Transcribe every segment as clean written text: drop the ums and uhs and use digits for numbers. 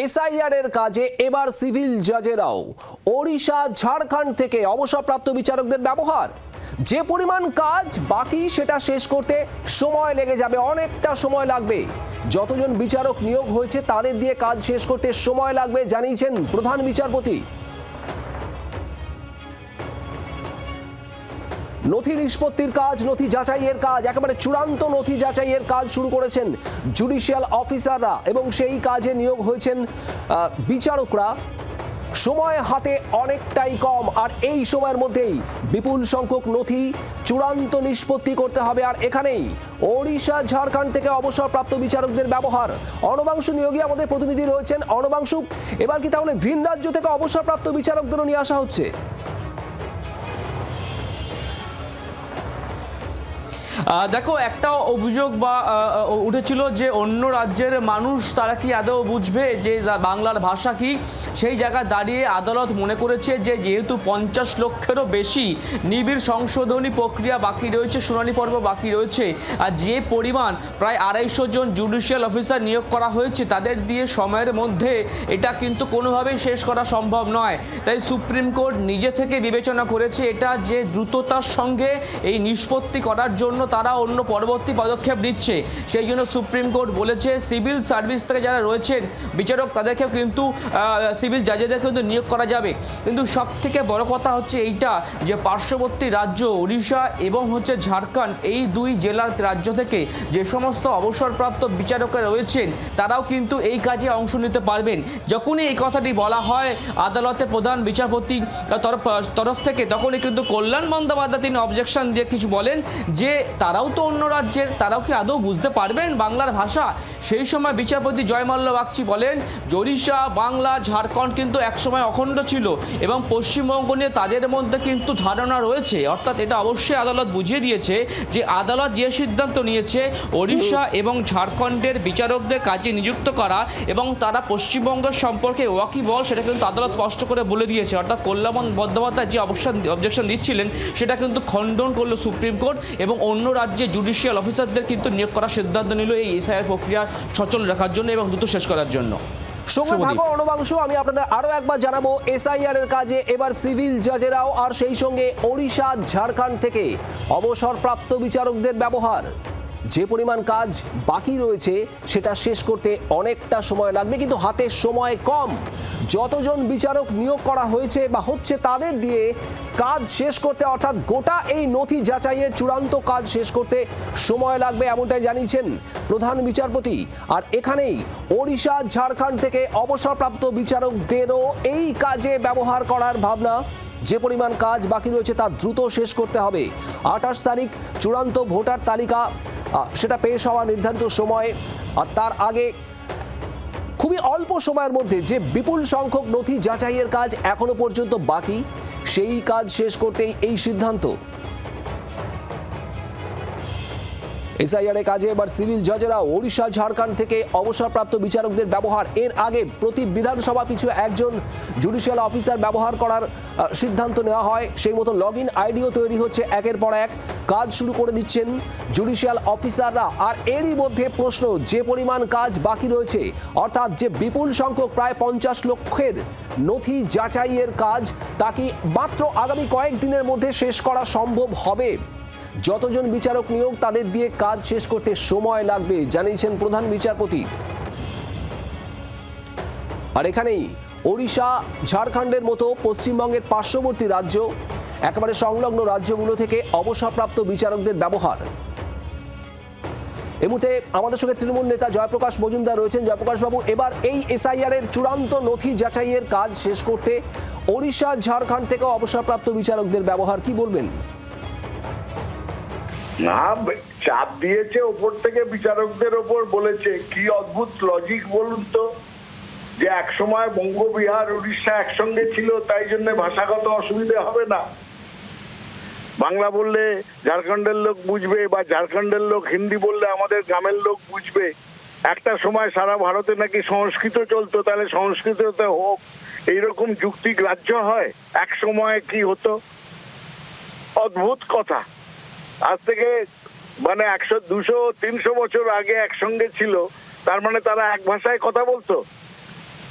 SIR এর কাজে এবার সিভিল জাজেরাও ওড়িশা ঝাড়খণ্ড থেকে অবসরপ্রাপ্ত বিচারকদের ব্যবহার। যে পরিমাণ কাজ বাকি সেটা শেষ করতে সময় লেগে যাবে, অনেকটা সময় লাগবে। যতজন বিচারক নিয়োগ হয়েছে তাদের দিয়ে কাজ শেষ করতে সময় লাগবে জানিয়েছেন প্রধান বিচারপতি। নথি নিষ্পত্তির কাজ, নথি যাচাইয়ের কাজ, একেবারে চূড়ান্ত নথি যাচাইয়ের কাজ শুরু করেছেন জুডিশিয়াল অফিসাররা এবং সেই কাজে নিয়োগ হয়েছেন বিচারকরা। সময় হাতে অনেকটাই কম, আর এই সময়ের মধ্যেই বিপুল সংখ্যক নথি চূড়ান্ত নিষ্পত্তি করতে হবে। আর এখানেই ওড়িশা ঝাড়খণ্ড থেকে অবসরপ্রাপ্ত বিচারকদের ব্যবহার। অর্ণবাংশু নিয়োগী আমাদের প্রতিনিধি রয়েছেন। অর্ণবাংশু, এবার কি তাহলে ভিন রাজ্য থেকে অবসরপ্রাপ্ত বিচারকদেরও নিয়ে আসা হচ্ছে? দেখো, একটা অভিযোগ বা উঠেছিল যে অন্য রাজ্যের মানুষ তারা কি আদৌ বুঝবে যে বাংলার ভাষা কি। সেই জায়গায় দাঁড়িয়ে আদালত মনে করেছে যে যেহেতু 50 লক্ষেরও বেশি নিবিড় সংশোধনী প্রক্রিয়া বাকি রয়েছে, শুনানি পর্ব বাকি রয়েছে, আর যে পরিমাণ প্রায় 250 জন জুডিশিয়াল অফিসার নিয়োগ করা হয়েছে তাদের দিয়ে সময়ের মধ্যে এটা কিন্তু কোনোভাবেই শেষ করা সম্ভব নয়। তাই সুপ্রিম কোর্ট নিজে থেকে বিবেচনা করেছে এটা যে দ্রুততার সঙ্গে এই নিষ্পত্তি করার জন্য তারা অন্য পরবর্তী পদক্ষেপ নিচ্ছে। সেই জন্য সুপ্রিম কোর্ট বলেছে সিভিল সার্ভিস থেকে যারা রয়েছেন বিচারক তাদেরকেও কিন্তু সিভিল জাজেদের কিন্তু নিয়োগ করা যাবে। কিন্তু সব থেকে বড় কথা হচ্ছে এইটা যে পার্শ্ববর্তী রাজ্য ওড়িশা এবং ঝাড়খণ্ড, এই দুই জেলা রাজ্য থেকে যে সমস্ত অবসরপ্রাপ্ত বিচারকরা রয়েছেন তারাও কিন্তু এই কাজে অংশ নিতে পারবেন। যখনই এই কথাটি বলা হয় আদালতের প্রধান বিচারপতি তরফ থেকে, তখনই কিন্তু কল্যাণ বন্দ্যোপাধ্যায় তিনি অবজেকশন দিয়ে কিছু বলেন যে তারাও তো অন্য রাজ্যের, তারাও কি আদৌ বুঝতে পারবেন বাংলার ভাষা। সেই সময় বিচারপতি জয়মাল্য বাগচি বলেন ওড়িশা, বাংলা, ঝাড়খণ্ড কিন্তু একসময় অখণ্ড ছিল এবং পশ্চিমবঙ্গ নিয়ে তাদের মধ্যে কিন্তু ধারণা রয়েছে। অর্থাৎ এটা অবশ্যই আদালত বুঝিয়ে দিয়েছে যে আদালত যে সিদ্ধান্ত নিয়েছে ওড়িশা এবং ঝাড়খণ্ডের বিচারকদের কাজে নিযুক্ত করা এবং তারা পশ্চিমবঙ্গের সম্পর্কে ওয়াকিবল, সেটা কিন্তু আদালত স্পষ্ট করে বলে দিয়েছে। অর্থাৎ কল্যাণ বন্দ্যোপাধ্যায় যে অবজেকশন দিচ্ছিলেন সেটা কিন্তু খণ্ডন করলো সুপ্রিম কোর্ট এবং অন্য রাজ্যে জুডিশিয়াল অফিসারদের কিন্তু নিয়োগ করার সিদ্ধান্ত নিল এই এসআইআর প্রক্রিয়া সচল রাখার জন্য এবং দ্রুত শেষ করার জন্য। সঙ্গে থাকো অর্ণবাংশু, আমি আপনাদের আরো একবার জানাবো এসআইআর এর কাজে এবার সিভিল জাজেরাও আর সেই সঙ্গে ওড়িশা ঝাড়খণ্ড থেকে অবসরপ্রাপ্ত বিচারকদের ব্যবহার। যে পরিমাণ কাজ বাকি রয়েছে সেটা শেষ করতে অনেকটা সময় লাগবে, কিন্তু হাতে সময় কম। যতজন বিচারক নিয়োগ করা হয়েছে বা হচ্ছে তাদের দিয়ে কাজ শেষ করতে, অর্থাৎ গোটা এই নথি যাচাইয়ের চূড়ান্ত কাজ শেষ করতে সময় লাগবে, এমনটাই জানিয়েছেন প্রধান বিচারপতি। আর এখানেই ওড়িশা ঝাড়খণ্ড থেকে অবসরপ্রাপ্ত বিচারকদেরও এই কাজে ব্যবহার করার ভাবনা। যে পরিমাণ কাজ বাকি রয়েছে তা দ্রুত শেষ করতে হবে। 28 তারিখ চূড়ান্ত ভোটার তালিকা সেটা পেশ হওয়া নির্ধারিত সময়, আর তার আগে খুবই অল্প সময়ের মধ্যে যে বিপুল সংখ্যক নথি যাচাইয়ের কাজ এখনো পর্যন্ত বাকি, সেই কাজ শেষ করতেই এই সিদ্ধান্ত। এসআইআর এর কাজে এবার সিভিল জাজেরা ওড়িশা ঝাড়খণ্ড থেকে অবসরপ্রাপ্ত বিচারকদের ব্যবহার। এর আগে প্রতি বিধানসভা পিছু একজন জুডিশিয়াল অফিসার ব্যবহার করার সিদ্ধান্ত নেওয়া হয়। সেই মতো লগ ইন আইডিও তৈরি হচ্ছে, একের পর এক কাজ শুরু করে দিচ্ছেন জুডিশিয়াল অফিসাররা। আর এরই মধ্যে প্রশ্ন, যে পরিমাণ কাজ বাকি রয়েছে, অর্থাৎ যে বিপুল সংখ্যক প্রায় 50 লক্ষের নথি যাচাইয়ের কাজ, তা কি মাত্র আগামী কয়েকদিনের মধ্যে শেষ করা সম্ভব হবে? যতজন বিচারক নিয়োগ তাদের দিয়ে কাজ শেষ করতে সময় লাগবে জানিয়েছেন প্রধান বিচারপতি। আর এখানেই ওড়িশা ঝাড়খণ্ডের মতো পশ্চিমবঙ্গের পার্শ্ববর্তী রাজ্য, একেবারে সংলগ্ন রাজ্যগুলো থেকে অবসরপ্রাপ্ত বিচারকদের ব্যবহার। এই মুহূর্তে আমাদের সঙ্গে তৃণমূল নেতা জয়প্রকাশ মজুমদার রয়েছেন। জয়প্রকাশ বাবু, এবার এই এসআইআর এর চূড়ান্ত নথি যাচাইয়ের কাজ শেষ করতে ওড়িশা ঝাড়খণ্ড থেকে অবসরপ্রাপ্ত বিচারকদের ব্যবহার, কি বলবেন? না, চাপ দিয়েছে ওপর থেকে বিচারকদের ওপর, বলেছে কি অদ্ভুত লজিক বলুন তো, যে এক সময় বঙ্গবিহার উড়িষ্যা একসঙ্গে ছিল তাই জন্য ভাষাগত অসুবিধা হবে না, বাংলা বললে ঝাড়খণ্ডের লোক বুঝবে বা ঝাড়খণ্ডের লোক হিন্দি বললে আমাদের গ্রামের লোক বুঝবে। একটা সময় সারা ভারতে নাকি সংস্কৃত চলতো, তাহলে সংস্কৃততে হোক, এইরকম যুক্তি গ্রাহ্য হয়? এক সময় কি হতো? অদ্ভুত কথা। আজ থেকে মানে 100, 200, 300 বছর আগে একসঙ্গে ছিল, তার মানে তারা এক ভাষায় কথা বলতো।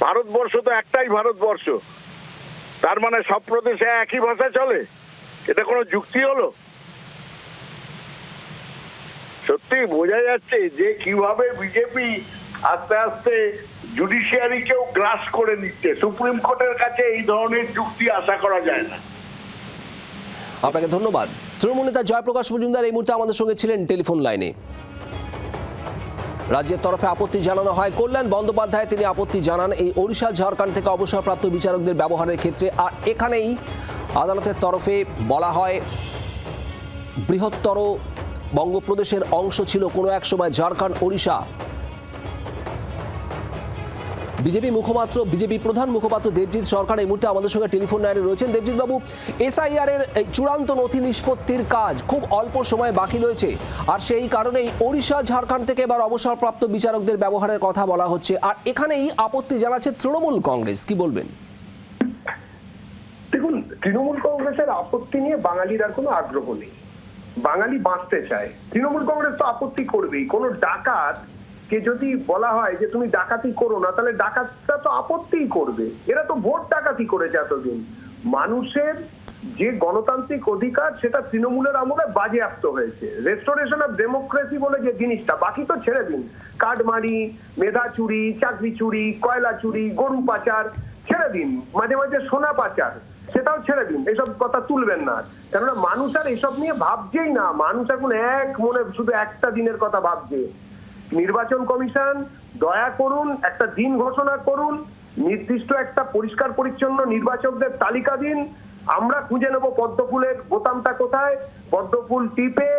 ভারতবর্ষ তো একটাই ভারতবর্ষ, তার মানে সব প্রদেশে একই ভাষা চলে? এটা কোনো যুক্তি হলো? সত্যি বোঝা যাচ্ছে যে কিভাবে বিজেপি আস্তে আস্তে জুডিশিয়ারিকেও গ্রাস করে নিচ্ছে। সুপ্রিম কোর্টের কাছে এই ধরনের যুক্তি আশা করা যায় না। আপনাকে ধন্যবাদ। তৃণমূল নেতা জয়প্রকাশ মজুমদার এই মুহূর্তে আমাদের সঙ্গে ছিলেন টেলিফোন লাইনে। রাজ্যের তরফে আপত্তি জানানো হয় কল্যাণ বন্দ্যোপাধ্যায়, তিনি আপত্তি জানান এই ওড়িশা ঝাড়খণ্ড থেকে অবসরপ্রাপ্ত বিচারকদের ব্যবহারের ক্ষেত্রে। আর এখানেই আদালতের তরফে বলা হয় বৃহত্তর বঙ্গপ্রদেশের অংশ ছিল কোনো এক সময় ঝাড়খণ্ড, ওড়িশা। বিজেপি প্রধান মুখপাত্র দেবজিৎ সরকার এই মুহূর্তে আমাদের সঙ্গে টেলিফোন লাইনে রয়েছেন। দেবজিৎ বাবু, এসআইআর এর এই চূড়ান্ত নথি নিষ্পত্তির কাজ খুব অল্প সময় বাকি রয়েছে, আর সেই কারণেই ওড়িশা ঝাড়খণ্ড থেকে এবার অবসরপ্রাপ্ত বিচারকদের ব্যবহারের কথা বলা হচ্ছে, আর এখানেই আপত্তি জানাচ্ছে তৃণমূল কংগ্রেস। কি বলবেন? দেখুন, তৃণমূল কংগ্রেসের আপত্তি নিয়ে বাঙালির আর কোনো আগ্রহ নেই। বাঙালি বাঁচতে চায়, তৃণমূল কংগ্রেস তো আপত্তি করবেই। কোনো ডাকাত কে যদি বলা হয় যে তুমি ডাকাতি করো না, তাহলে ডাকাতটা তো আপত্তিই করবে। এরা তো ভোট ডাকাতি করেছে এতদিন। মানুষের যে গণতান্ত্রিক অধিকার সেটা তৃণমূলের আমলে বাজেয়াপ্ত হয়েছে। রেস্টোরেশন অফ ডেমোক্রেসি বলে যে জিনিসটা, বাকি তো ছেড়ে দিন। কাঠমারি, মেধা চুরি, চাকরি চুরি, কয়লা চুরি, গরু পাচার ছেড়ে দিন, মাঝে মাঝে সোনা পাচার সেটাও ছেড়ে দিন, এসব কথা তুলবেন না। কেননা মানুষ আর এসব নিয়ে ভাবছেই না। মানুষ এখন এক মনে শুধু একটা দিনের কথা ভাবছে। নির্বাচন কমিশন দয়া করুন, একটা দিন ঘোষণা করুন, নির্দিষ্ট একটা পরিষ্কার পরিচ্ছন্ন নির্বাচকদের তালিকা দিন। আমরা খুঁজে নেব পদ্মফুলের বোতামটা কোথায়, পদ্মফুল টিপে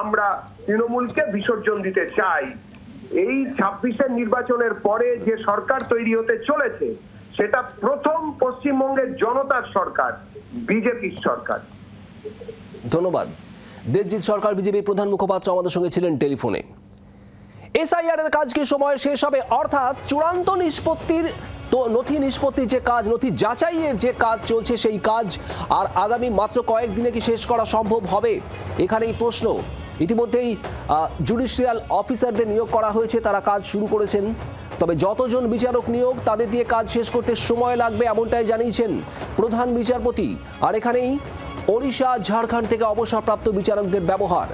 আমরা তৃণমূলকে বিসর্জন দিতে চাই। এই 26-এর নির্বাচনের পরে যে সরকার তৈরি হতে চলেছে সেটা প্রথম পশ্চিমবঙ্গের জনতার সরকার, বিজেপির সরকার। ধন্যবাদ। দেবজিৎ সরকার বিজেপির প্রধান মুখপাত্র আমাদের সঙ্গে ছিলেন টেলিফোনে। এসআইআর এর কাজ কি সময় শেষ হবে? অর্থাৎ চূড়ান্ত নিষ্পত্তির তো নথি নিষ্পত্তির যে কাজ, নথি যাচাইয়ের যে কাজ চলছে, সেই কাজ আর আগামী মাত্র কয়েকদিনে কি শেষ করা সম্ভব হবে? এখানেই প্রশ্ন। ইতিমধ্যেই জুডিশিয়াল অফিসারদের নিয়োগ করা হয়েছে, তারা কাজ শুরু করেছেন। তবে যতজন বিচারক নিয়োগ, তাদের দিয়ে কাজ শেষ করতে সময় লাগবে, এমনটাই জানিয়েছেন প্রধান বিচারপতি। আর এখানেই ওড়িশা ঝাড়খণ্ড থেকে অবসরপ্রাপ্ত বিচারকদের ব্যবহার।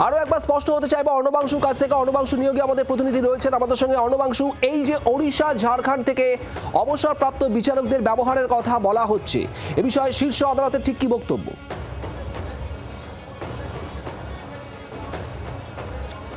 আরো একবার স্পষ্ট হতে চাইবো অর্ণবাংশুর কাছ থেকে। অর্ণবাংশু নিয়োগে আমাদের প্রতিনিধি রয়েছেন আমাদের সঙ্গে। অর্ণবাংশু, এই যে ওড়িশা ঝাড়খণ্ড থেকে অবসরপ্রাপ্ত বিচারকদের ব্যবহারের কথা বলা হচ্ছে, এ বিষয়ে শীর্ষ আদালতের ঠিক কি বক্তব্য?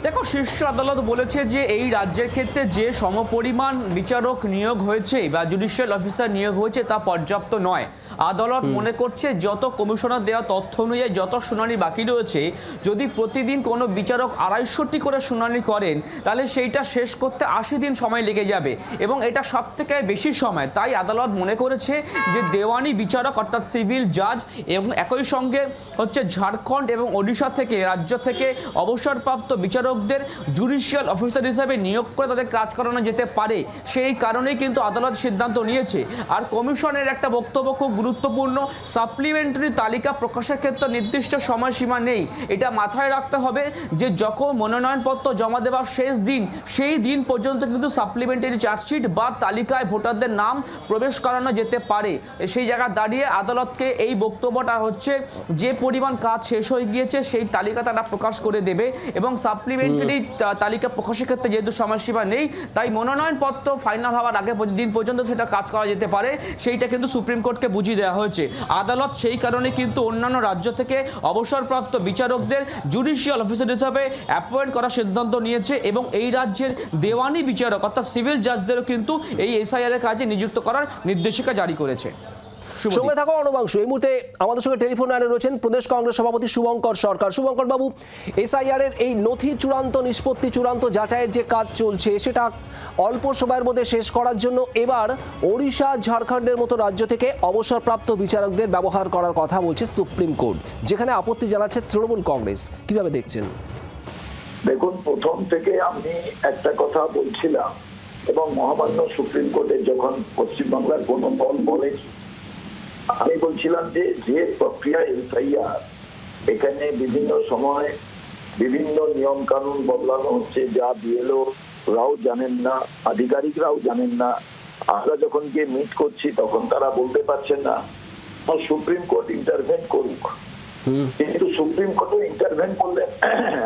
দেখো, শীর্ষ আদালত বলেছে যে এই রাজ্যের ক্ষেত্রে যে সমপরিমাণ বিচারক নিয়োগ হয়েছে বা জুডিশিয়াল অফিসার নিয়োগ হয়েছে তা পর্যাপ্ত নয়। আদালত মনে করছে যত কমিশনার দেওয়া তথ্য অনুযায়ী যত শুনানি বাকি রয়েছে, যদি প্রতিদিন কোনো বিচারক 250টি করে শুনানি করেন, তাহলে সেইটা শেষ করতে 80 দিন সময় লেগে যাবে এবং এটা সব থেকে বেশি সময়। তাই আদালত মনে করেছে যে দেওয়ানি বিচারক অর্থাৎ সিভিল জাজ এবং একই সঙ্গে হচ্ছে ঝাড়খণ্ড এবং ওড়িশা থেকে, রাজ্য থেকে অবসরপ্রাপ্ত বিচারকদের জুডিশিয়াল অফিসার হিসেবে নিয়োগ করে তাদের কাজ করানো যেতে পারে। সেই কারণেই কিন্তু আদালত সিদ্ধান্ত নিয়েছে। আর কমিশনের একটা বক্তব্য খুব গুরুত্বপূর্ণ, সাপ্লিমেন্টারি তালিকা প্রকাশের ক্ষেত্রে নির্দিষ্ট সময়সীমা নেই। এটা মাথায় রাখতে হবে যে যখন মনোনয়নপত্র জমা দেওয়ার শেষ দিন, সেই দিন পর্যন্ত কিন্তু সাপ্লিমেন্টারি চার্জশিট বা তালিকায় ভোটারদের নাম প্রবেশ করানো যেতে পারে। সেই জায়গায় দাঁড়িয়ে আদালতকে এই বক্তব্যটা হচ্ছে যে পরিমাণ কাজ শেষ হয়ে গিয়েছে সেই তালিকা তারা প্রকাশ করে দেবে এবং সাপ্লিমেন্টারি তালিকা প্রকাশের ক্ষেত্রে যেহেতু সময়সীমা নেই, তাই মনোনয়নপত্র ফাইনাল হওয়ার আগে দিন পর্যন্ত সেটা কাজ করা যেতে পারে। সেইটা কিন্তু সুপ্রিম কোর্টকে বুঝিয়ে দেওয়া হয়েছে। আদালত সেই কারণে কিন্তু অন্যান্য রাজ্য থেকে অবসরপ্রাপ্ত বিচারকদের জুডিশিয়াল অফিসার হিসাবে অ্যাপয়েন্ট করার সিদ্ধান্ত নিয়েছে এবং এই রাজ্যের দেওয়ানি বিচারক অর্থাৎ সিভিল জাজদেরও কিন্তু এই এসআইআর এর কাজে নিযুক্ত করার নির্দেশিকা জারি করেছে। সঙ্গে থাকো অর্ণবাংশু। এই মুহূর্তে আমাদের সঙ্গে টেলিফোন লাইনে রয়েছেন প্রদেশ কংগ্রেস সভাপতি শুভঙ্কর সরকার। শুভঙ্কর বাবু, এসআইআর এর এই নথি চূড়ান্ত নিষ্পত্তি, চূড়ান্ত যাচাইয়ের যে কাজ চলছে, সেটা অল্প সময়ের মধ্যে শেষ করার জন্য এবার ওড়িশা ঝাড়খণ্ডের মতো রাজ্য থেকে অবসরপ্রাপ্ত বিচারকদের ব্যবহার করার কথা বলছে সুপ্রিম কোর্ট, যেখানে আপত্তি জানাচ্ছে তৃণমূল কংগ্রেস। কিভাবে দেখছেন? দেখুন, প্রথম থেকে আমি একটা কথা বলছিলাম এবং মহামান্য সুপ্রিম কোর্টে যখন পশ্চিমবাংলার কোনো দল বলেছে, আমি বলছিলাম যে প্রক্রিয়া এসআইআর, এখানে বিভিন্ন সময় বিভিন্ন নিয়ম কানুন বদলানো হচ্ছে, যা বিএলও রাও জানেন না, আধিকারিকরাও জানেন না। আমরা যখন গিয়ে মিট করছি তখন তারা বলতে পারছেন না সুপ্রিম কোর্ট ইন্টারভেন করুক। কিন্তু সুপ্রিম কোর্টও ইন্টারভেন করলেন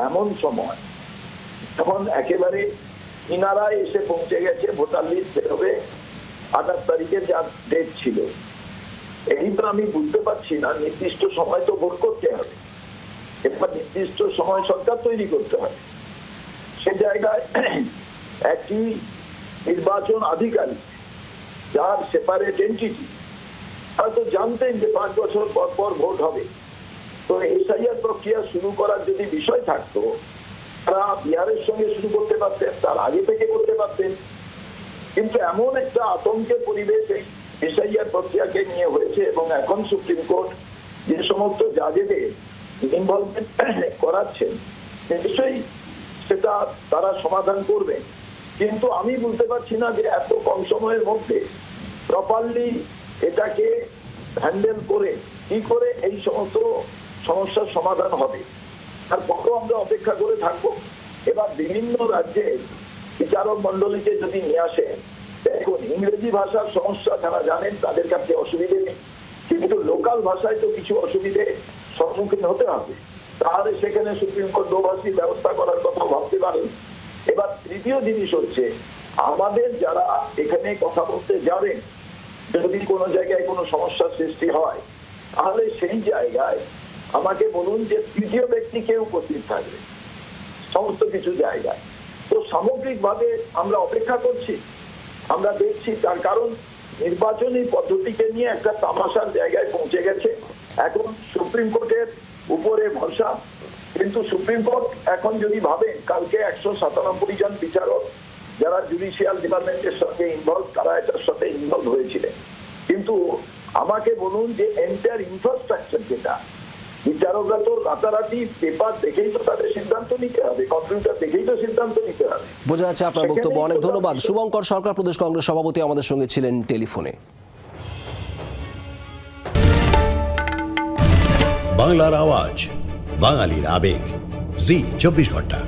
এমন সময় তখন একেবারে কিনারায় এসে পৌঁছে গেছে, ভোটার লিস্ট বেরোবে 28 তারিখে যা ডেট ছিল। এই তো আমি বুঝতে পারছি না, নির্দিষ্ট সময় তো ভোট করতে হবে, এবার নির্দিষ্ট সময় সরকার তৈরি করতে হবে। সে জায়গায় একটি নির্বাচন আধিকারিক যার সেপারেট এন্টিটি হয়তো জানতেন যে 5 বছর পর পর ভোট হবে, তো এসআইআর প্রক্রিয়া শুরু করার যদি বিষয় থাকতো তারা বিহারের সঙ্গে শুরু করতে পারতেন, তার আগে থেকে করতে পারতেন। কিন্তু এমন একটা আতঙ্কের পরিবেশ এই এসআইআর প্রক্রিয়াকে নিয়ে হয়েছে এবং এখন সুপ্রিম কোর্ট যে সমস্ত জাজেদের ইনভলভমেন্ট করাচ্ছেন নিশ্চয়ই সেটা তারা সমাধান করবে। কিন্তু আমি বুঝতে পারছি না যে এত কম সময়ের মধ্যে প্রপারলি এটাকে হ্যান্ডেল করে কি করে এই সমস্ত সমস্যার সমাধান হবে। তারপরও আমরা অপেক্ষা করে থাকবো। এবার বিভিন্ন রাজ্যের বিচারক মন্ডলীকে যদি নিয়ে আসে, দেখুন ইংরেজি ভাষার সমস্যা যারা জানেন তাদের কাছে অসুবিধে নেই, কিন্তু লোকাল ভাষায় তো কিছু অসুবিধে সম্মুখীন হতে হবে। তাহলে সেখানে সুপ্রিম কোর্ট দোভাষী ব্যবস্থা করার কথা ভাবতে পারেন। এবার তৃতীয় জিনিস হচ্ছে আমাদের যারা এখানে কথা বলতে যাবেন, যদি কোনো জায়গায় কোনো সমস্যার সৃষ্টি হয় তাহলে সেই জায়গায় আমাকে বলুন যে তৃতীয় ব্যক্তি কে উপস্থিত থাকবে সমস্ত কিছু জায়গায়। তো সামগ্রিকভাবে আমরা অপেক্ষা করছি, আমরা দেখছি, তার কারণ নির্বাচনী পদ্ধতিকে নিয়ে একটা তামাশার জায়গায় পৌঁছে গেছে। এখন সুপ্রিম কোর্টের উপরে ভরসা, কিন্তু সুপ্রিম কোর্ট এখন যদি ভাবেন কালকে 197 জন বিচারক যারা জুডিশিয়াল ডিপার্টমেন্টের সঙ্গে ইনভলভ তারা এটার সাথে ইনভলভ হয়েছিলেন, কিন্তু আমাকে বলুন যে এন্টায়ার ইনফ্রাস্ট্রাকচার যেটা, বিচারকরা তো রাতারাতি পেপার দেখেই তো তাদের সিদ্ধান্ত নিতে হবে, কম্পিউটার দেখেই তো সিদ্ধান্ত নিতে হবে। বোঝা যাচ্ছে আপনার বক্তব্য। অনেক ধন্যবাদ। শুভঙ্কর সরকার, প্রদেশ কংগ্রেস সভাপতি, আমাদের সঙ্গে ছিলেন টেলিফোনে। বাংলার আওয়াজ, বাঙালির আবেগ, জি 24 ঘন্টা।